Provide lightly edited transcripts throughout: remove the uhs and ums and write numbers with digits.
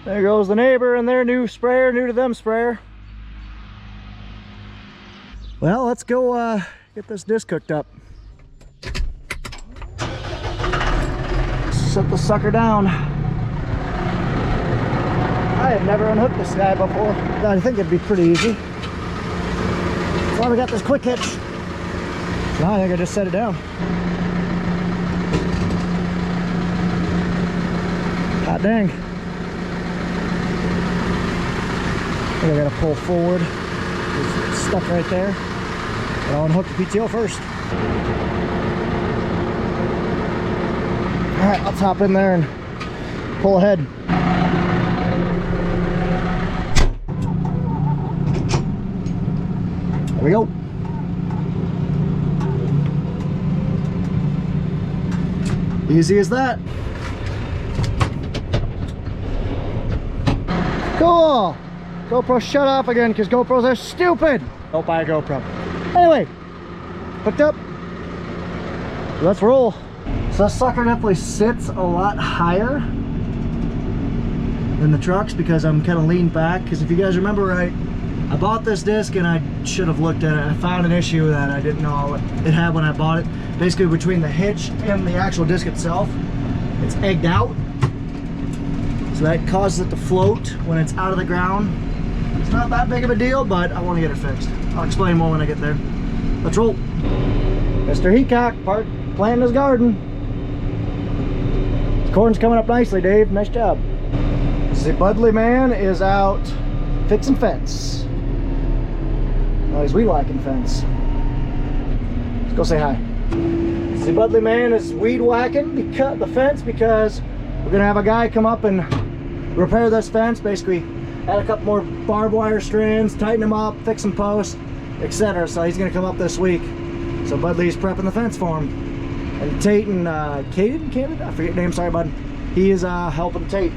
There goes the neighbor and their new sprayer, new to them sprayer. Well, let's go get this disc hooked up. Set the sucker down. I have never unhooked this guy before. I think it'd be pretty easy. That's why we got this quick hitch. So now I think I just set it down. Hot dang. I think I gotta pull forward. It's stuck right there. But I'll unhook the PTO first. Alright, let's hop in there and pull ahead. There we go. Easy as that. Cool. GoPro shut off again because GoPros are stupid. Don't buy a GoPro. Anyway, hooked up. Let's roll. So this sucker definitely sits a lot higher than the trucks because I'm kind of leaned back. Because if you guys remember right, I bought this disc and I should have looked at it. I found an issue that I didn't know it had when I bought it. Basically between the hitch and the actual disc itself, it's egged out. So that causes it to float when it's out of the ground. It's not that big of a deal, but I want to get it fixed. I'll explain more when I get there. Let's roll. Mr. Heacock, planting his garden. His corn's coming up nicely, Dave. Nice job. The Budley man is out fixing fence. Oh, he's weed whacking fence. Let's go say hi. The Budley man is weed whacking the fence because we're gonna have a guy come up and repair this fence. Basically, add a couple more barbed wire strands, tighten them up, fix some posts, etc. So he's gonna come up this week. So Budley's prepping the fence for him. And Tate and Caden, I forget your name, sorry bud. He is helping Tate.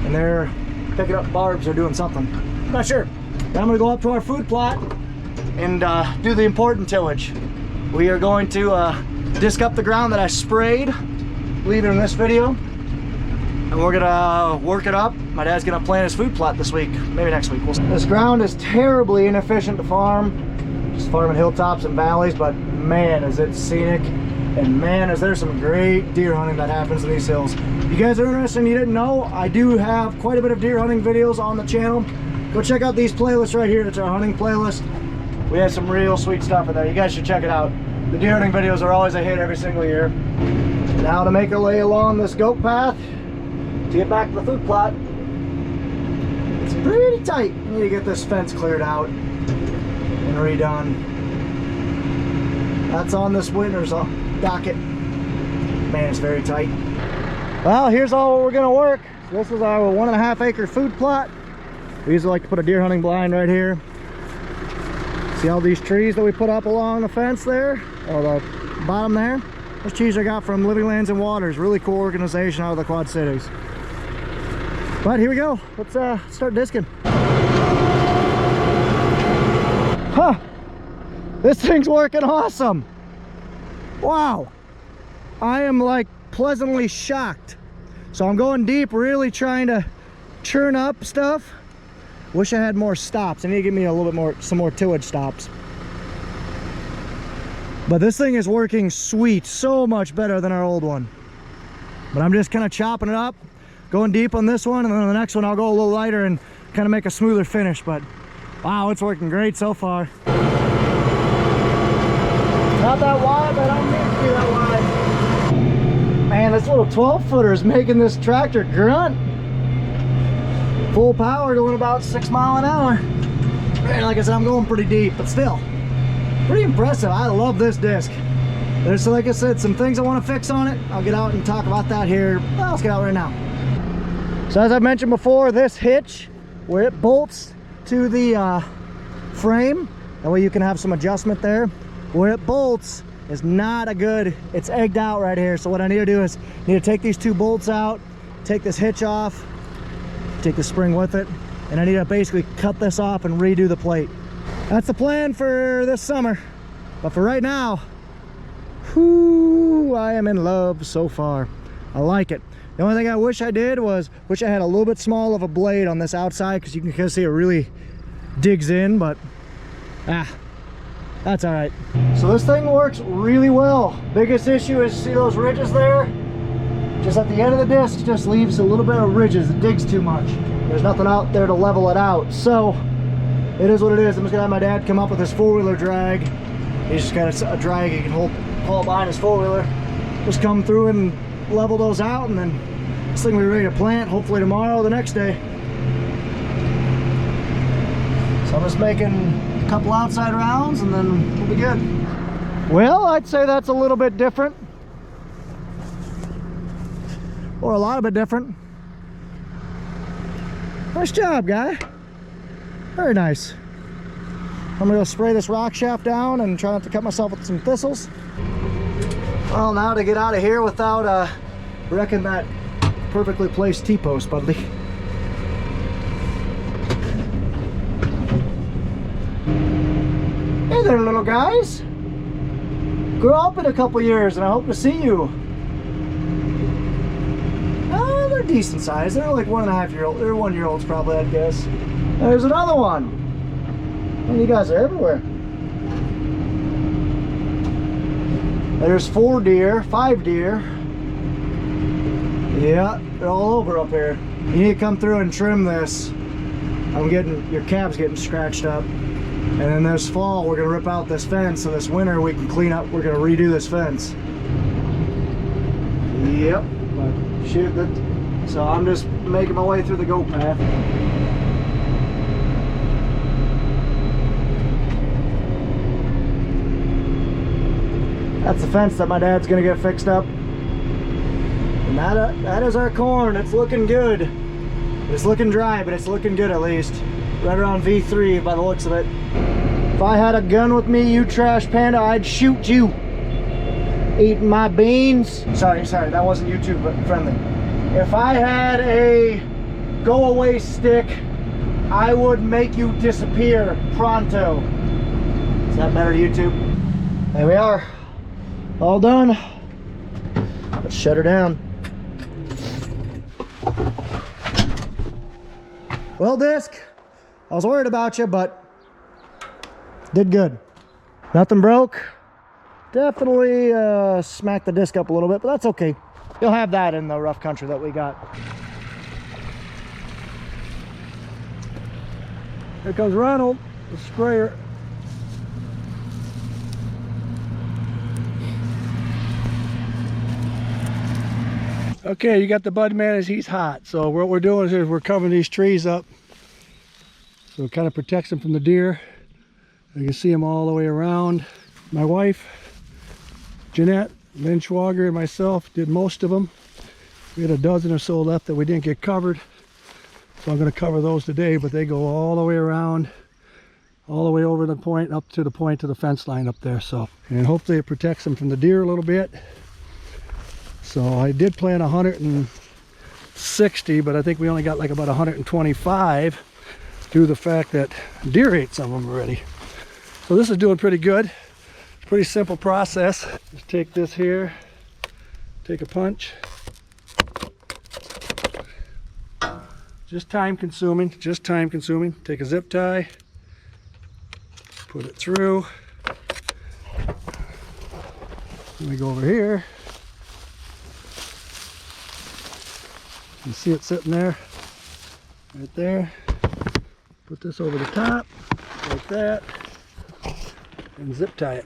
And they're picking up barbs or doing something. I'm not sure. Now I'm gonna go up to our food plot and do the important tillage. We are going to disc up the ground that I sprayed, leave it in this video. And we're gonna work it up. My dad's gonna plant his food plot this week, maybe next week. This ground is terribly inefficient to farm. Just farming hilltops and valleys, but man, is it scenic. And man, is there some great deer hunting that happens in these hills. If you guys are interested and you didn't know, I do have quite a bit of deer hunting videos on the channel. Go check out these playlists right here. It's our hunting playlist. We have some real sweet stuff in there. You guys should check it out. The deer hunting videos are always a hit every single year. Now to make our way along this goat path to get back to the food plot. It's pretty tight. We need to get this fence cleared out and redone. That's on this winter's docket. Man, it's very tight. Well, here's all we're gonna work. So this is our 1.5 acre food plot. We usually like to put a deer hunting blind right here. See all these trees that we put up along the fence there, or the bottom there? Those trees I got from Living Lands and Waters. Really cool organization out of the Quad Cities. But here we go. Let's start disking. Huh! This thing's working awesome. Wow. I am like pleasantly shocked. So I'm going deep, really trying to churn up stuff. Wish I had more stops. I need to give me a little bit more, some more tillage stops. But this thing is working sweet, so much better than our old one. But I'm just kind of chopping it up, going deep on this one, and then on the next one I'll go a little lighter and kind of make a smoother finish. But wow, it's working great so far. Not that wide, but I don't need to be that wide. Man, this little 12-footer is making this tractor grunt. Full power, going about 6 miles an hour. And like I said, I'm going pretty deep, but still, pretty impressive. I love this disc. There's, like I said, some things I want to fix on it. I'll get out and talk about that here. Well, let's get out right now. So as I mentioned before, this hitch, where it bolts to the frame, that way you can have some adjustment there. Where it bolts is not a good, it's egged out right here. So what I need to do is I need to take these 2 bolts out, take this hitch off, take the spring with it, and I need to basically cut this off and redo the plate. That's the plan for this summer. But for right now, whoo, I am in love so far. I like it. The only thing I wish I did was, wish I had a little bit small of a blade on this outside, because you can kind of see it really digs in, but that's all right. So this thing works really well. Biggest issue is, see those ridges there? Just at the end of the disc, just leaves a little bit of ridges. It digs too much. There's nothing out there to level it out. So it is what it is. I'm just gonna have my dad come up with his four-wheeler drag. He's just got a drag he can haul behind his four-wheeler. Just come through and level those out, and then this thing will be ready to plant hopefully tomorrow or the next day. So I'm just making a couple outside rounds and then we'll be good. Well, I'd say that's a little bit different, or a lot of it different. Nice job, guy. Very nice. I'm gonna go spray this rock shaft down and try not to cut myself with some thistles. Well, now to get out of here without wrecking that perfectly placed T-post, buddy. Hey there, little guys. Grow up in a couple years and I hope to see you. Oh, they're decent size. They're like 1.5-year-old. They're 1-year-olds probably, I'd guess. There's another one. And you guys are everywhere. There's 4 deer, 5 deer. Yeah, they're all over up here. You need to come through and trim this. Your cab's getting scratched up. And then this fall, we're gonna rip out this fence, so this winter we can clean up, we're gonna redo this fence. Yep, but shoot, so I'm just making my way through the goat path. That's the fence that my dad's gonna get fixed up. And that is our corn. It's looking good. It's looking dry, but it's looking good at least. Right around V3 by the looks of it. If I had a gun with me, you trash panda, I'd shoot you. Eating my beans. Sorry, that wasn't YouTube friendly. If I had a go away stick, I would make you disappear pronto. Is that better, YouTube? There we are. All done. Let's shut her down. Well, disc, I was worried about you, but did good. Nothing broke. Definitely smacked the disc up a little bit, but that's okay. You'll have that in the rough country that we got. Here comes Ronald, the sprayer. Okay, you got the bud man as he's hot. So what we're doing is we're covering these trees up. So it kind of protects them from the deer. You can see them all the way around. My wife, Jeanette, Lynn Schwager, and myself did most of them. We had a dozen or so left that we didn't get covered. So I'm going to cover those today, but they go all the way around, all the way over the point, up to the point to the fence line up there. So, and hopefully it protects them from the deer a little bit. So I did plant 160, but I think we only got like about 125 due to the fact that deer ate some of them already. So this is doing pretty good. It's a pretty simple process. Just take this here, take a punch. Just time consuming, just time consuming. Take a zip tie, put it through. Let me go over here. You see it sitting there, right there. Put this over the top, like that, and zip tie it.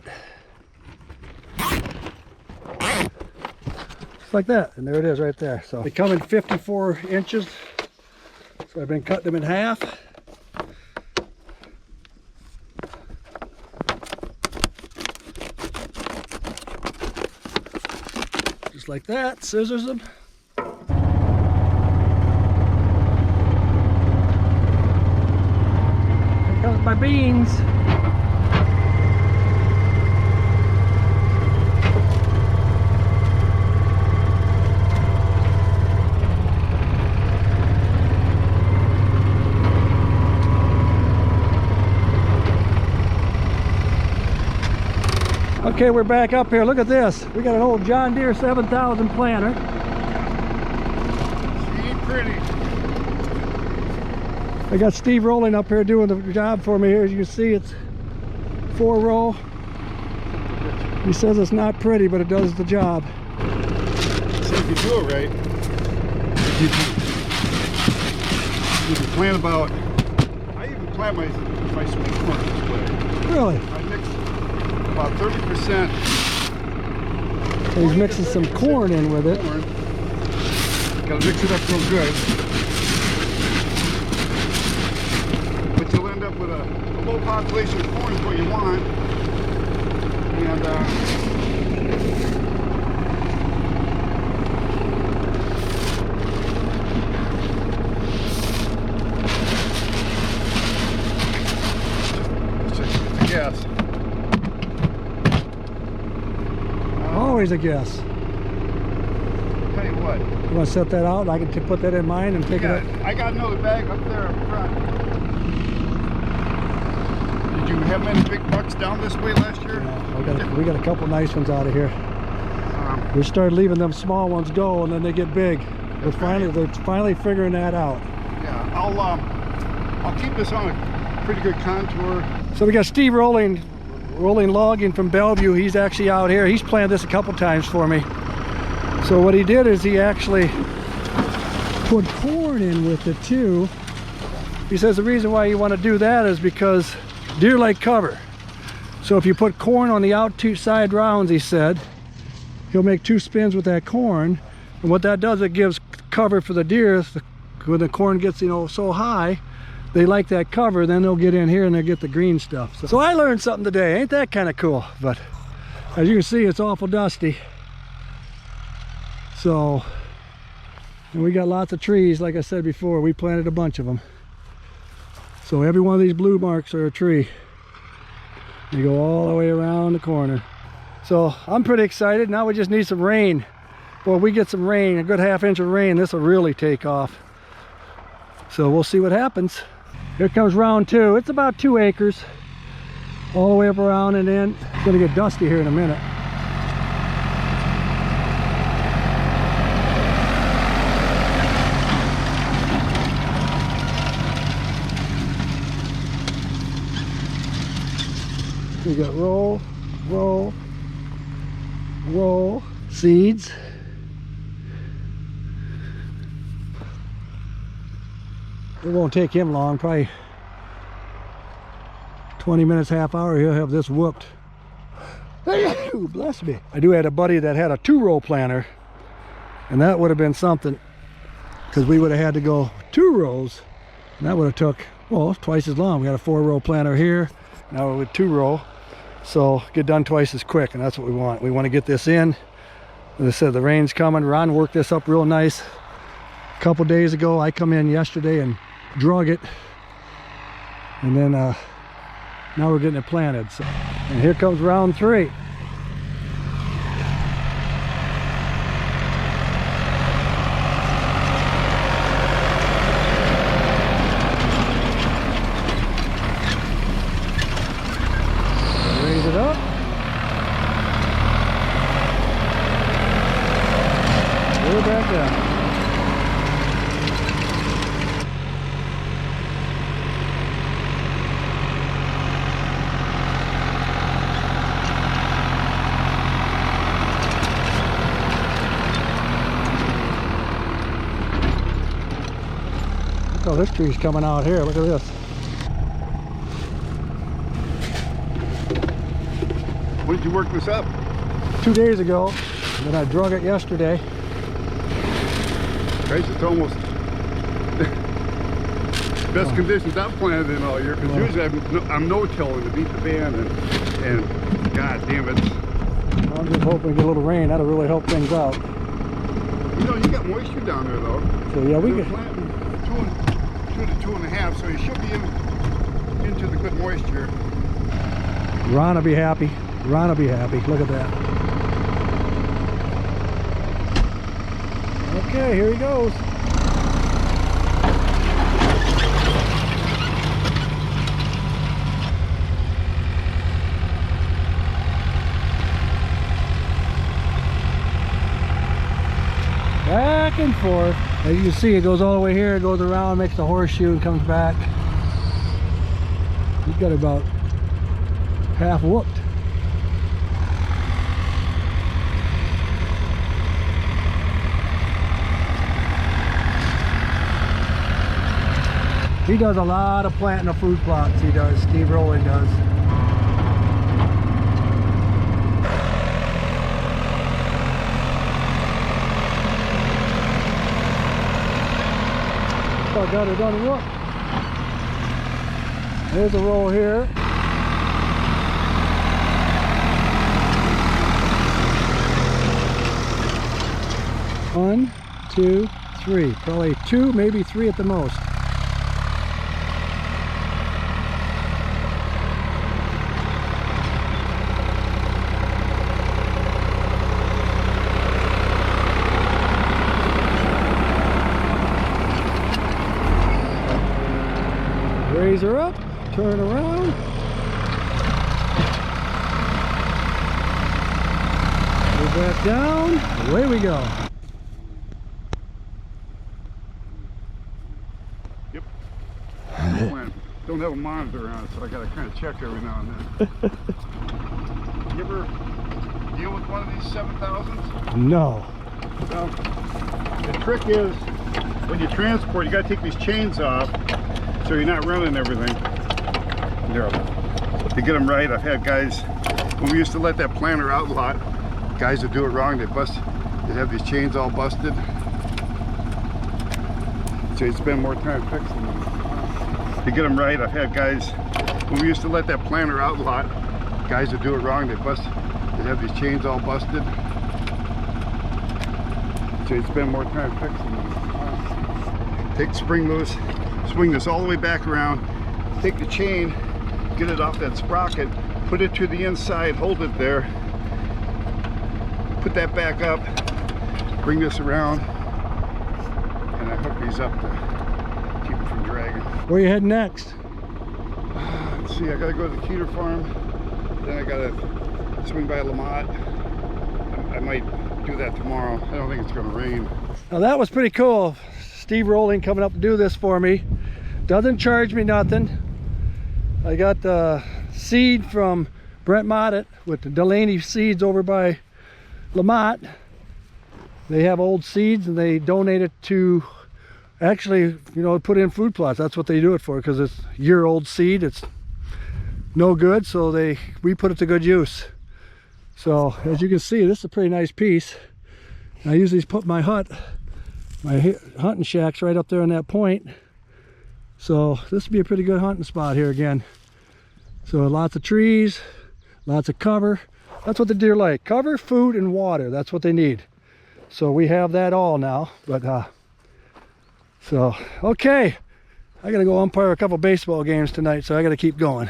Just like that, and there it is right there. So they come in 54 inches, so I've been cutting them in half. Just like that, scissors them. My beans. Okay, we're back up here. Look at this. We got an old John Deere 7000 planter. pretty. I got Steve rolling up here doing the job for me here. As you can see, it's 4-row. He says it's not pretty, but it does the job. So if you do it right, you can plant about, I even plant my sweet corn this way. Really? I mix about 30%. So he's mixing some corn in with it. Gotta mix it up real good. But you'll end up with a low population of corn is what you want. And it's a guess. Always a guess. Tell you what. You want to set that out? I can put that in mine and take it up. I got another bag up there up front. Did you have many big bucks down this way last year? Yeah, we got a couple nice ones out of here. We started leaving them small ones go, and then they get big. They're finally figuring that out. Yeah, I'll keep this on a pretty good contour. So we got Steve rolling logging from Bellevue. He's actually out here. He's planted this a couple times for me. So what he did is he actually put corn in with it too. He says the reason why you want to do that is because deer like cover. So if you put corn on the outside rounds, he said, he'll make 2 spins with that corn. And what that does, it gives cover for the deer. When the corn gets, you know, so high, they like that cover, then they'll get in here and they'll get the green stuff. So I learned something today. Ain't that kind of cool? But as you can see, it's awful dusty. So, and we got lots of trees. Like I said before, we planted a bunch of them. So every one of these blue marks are a tree. They go all the way around the corner. So I'm pretty excited. Now we just need some rain. Boy, we get some rain, a good ½ inch of rain, this will really take off. So we'll see what happens. Here comes round 2. It's about 2 acres. All the way up around and in. It's gonna get dusty here in a minute. We got roll, roll, roll, seeds. It won't take him long, probably 20 minutes, ½ hour, he'll have this whooped. Bless me. I do had a buddy that had a 2-row planter, and that would have been something, because we would have had to go 2 rows, and that would have took, well, twice as long. We got a 4-row planter here, now we're with 2-row. So get done twice as quick, and that's what we want. We want to get this in. As I said, the rain's coming. Ron worked this up real nice a couple days ago. I come in yesterday and drug it, and then now we're getting it planted. So, and here comes round 3. Back down. Look how this tree's coming out here. Look at this. When did you work this up? 2 days ago. Then I drug it yesterday. Right, it's almost best conditions I've planted in all year, because usually I'm no-tilling to beat the band, and god damn it. I'm just hoping we get a little rain. That'll really help things out. You know, you got moisture down there though. So yeah, we get planting 2 to 2.5, so you should be into the good moisture. Ron will be happy. Ron will be happy. Look at that. Okay, here he goes. Back and forth. As you can see, it goes all the way here, it goes around, makes the horseshoe and comes back. He's got about half whooped. He does a lot of planting of food plots, he does, Steve Rowling does. I got it done. Look, there's a roll here. One, two, three. Probably two, maybe three at the most. Raise her up, turn around. Move back down, away we go. Yep. Don't have a monitor on it, so I gotta kind of check every now and then. You ever deal with one of these 7000s? No. Well, the trick is when you transport, you gotta take these chains off so you're not running everything. There, to get them right, I've had guys, when we used to let that planter out a lot, guys that do it wrong, they have these chains all busted. So you spend more time fixing them. To get them right, I've had guys, when we used to let that planter out a lot, guys that do it wrong, they have these chains all busted. So you spend more time fixing them. Take the spring loose, swing this all the way back around, take the chain, get it off that sprocket, put it to the inside, hold it there, put that back up, bring this around, and I hook these up to keep it from dragging. Where are you heading next? Let's see, I gotta go to the Keeter farm, then I gotta swing by Lamont. I might do that tomorrow. I don't think it's gonna rain. Now that was pretty cool. Steve Rowling coming up to do this for me. Doesn't charge me nothing. I got the seed from Brent Mottet with the Delaney seeds over by Lamont. They have old seeds and they donate it to, actually, you know, put in food plots. That's what they do it for, because it's year-old seed. It's no good, so we put it to good use. So as you can see, this is a pretty nice piece. I usually put my hunting shack's right up there on that point. So this would be a pretty good hunting spot here again. So lots of trees, lots of cover. That's what the deer like. Cover, food, and water. That's what they need. So we have that all now. But so okay, I gotta go umpire a couple baseball games tonight, so I gotta keep going.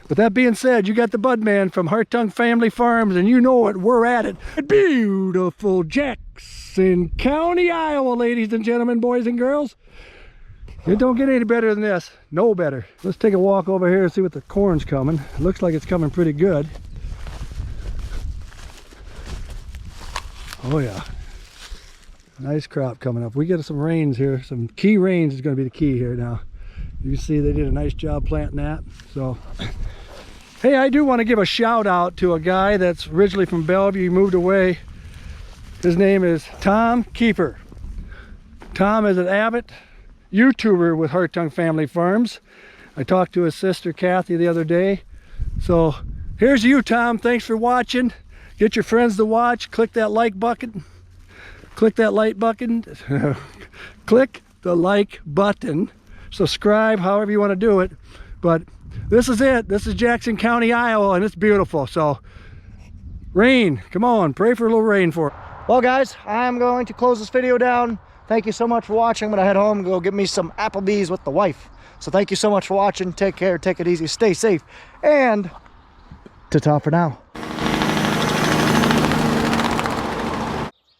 With that being said, you got the Budman from Hartung Family Farms, and you know it, we're at it. Beautiful Jackson County, Iowa, ladies and gentlemen, boys and girls. It don't get any better than this, no better. Let's take a walk over here and see what the corn's coming. It looks like it's coming pretty good. Oh yeah, nice crop coming up. We get some rains here, some key rains is gonna be the key here now. You see they did a nice job planting that, so. Hey, I do want to give a shout out to a guy that's originally from Bellevue. He moved away. His name is Tom Keeper. Tom is an avid YouTuber with Hartung Family Farms. I talked to his sister Kathy the other day. So here's you, Tom. Thanks for watching. Get your friends to watch. Click that like button. Click that like button. Click the like button. Subscribe, however you want to do it. But this is it. This is Jackson County, Iowa, and it's beautiful. So rain, come on, pray for a little rain for it. Well guys, I'm going to close this video down. Thank you so much for watching. I'm gonna head home and go get me some Applebee's with the wife. So thank you so much for watching. Take care, take it easy, stay safe, and ta-ta for now.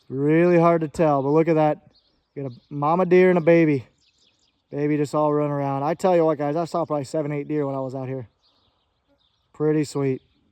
Really hard to tell, but look at that. Got a mama deer and a baby. Baby just all run around. I tell you what guys, I saw probably 7, 8 deer when I was out here. Pretty sweet.